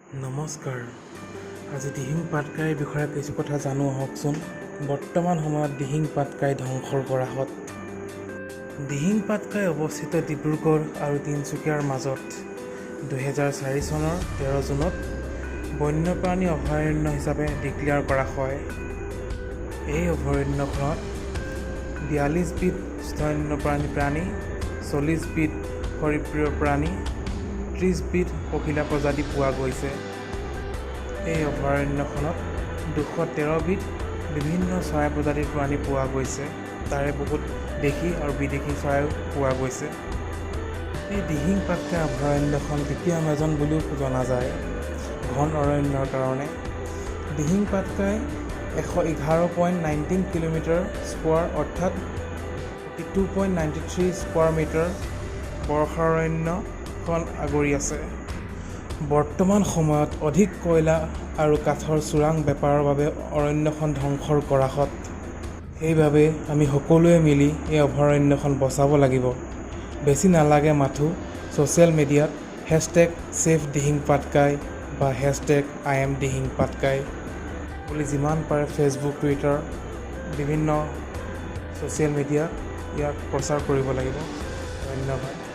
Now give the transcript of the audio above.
নমস্কাৰ। আজি দিহিং পাটকাইৰ বিষয়ে কিছু কথা জানো আহকচোন। বৰ্তমান সময়ত দিহিং পাটকাই ধ্বংসৰ গৰাহত। দিহিং পাটকাই অৱস্থিত ডিব্ৰুগড় আৰু তিনিচুকীয়াৰ মাজত 2004 চনৰ 13 জুনত বন্যপ্ৰাণী অভয়াৰণ্য হিচাপে ডিক্লেয়াৰ কৰা হয়। এই অভয়াৰণ্যখনত 42 বিধ স্তন্যপায়ী প্ৰাণী, 40 বিধ সৰীসৃপ প্ৰাণী, 30 বিধ পখিলা প্ৰজাতি পোৱা গৈছে। এই অভয়াৰণ্যখনত 213 বিধ বিভিন্ন চৰাই প্ৰজাতিৰ প্ৰাণী পোৱা গৈছে। তাৰে বহুত দেশী আৰু বিদেশী চৰাইও পোৱা গৈছে। এই দিহিং পাটকাই অভয়াৰণ্যখন দ্বিতীয় এমাজন বুলিও জনা যায় ঘন অৰণ্যৰ কাৰণে। দিহিং পাটকাই 111.19 কিলোমিটাৰ স্কোৱাৰ অৰ্থাৎ 42.93 স্কোৱাৰ মিটাৰ বৰ্ষাৰণ্যখন আগুৰি আছে। বৰ্তমান সময়ত অধিক কয়লা আৰু কাঠৰ চোৰাং বেপাৰৰ বাবে অৰণ্যখন ধ্বংসৰ গৰাহত। সেইবাবে আমি সকলোৱে মিলি এই অভয়াৰণ্যখন বচাব লাগিব। বেছি নালাগে মাথো ছ'চিয়েল মিডিয়াত #SaveDihingPatkai বা #IamDihingPatkai বুলি যিমান পাৰে ফেচবুক, টুইটাৰ বিভিন্ন ছ'চিয়েল মিডিয়াত ইয়াক প্ৰচাৰ কৰিব লাগিব। ধন্যবাদ।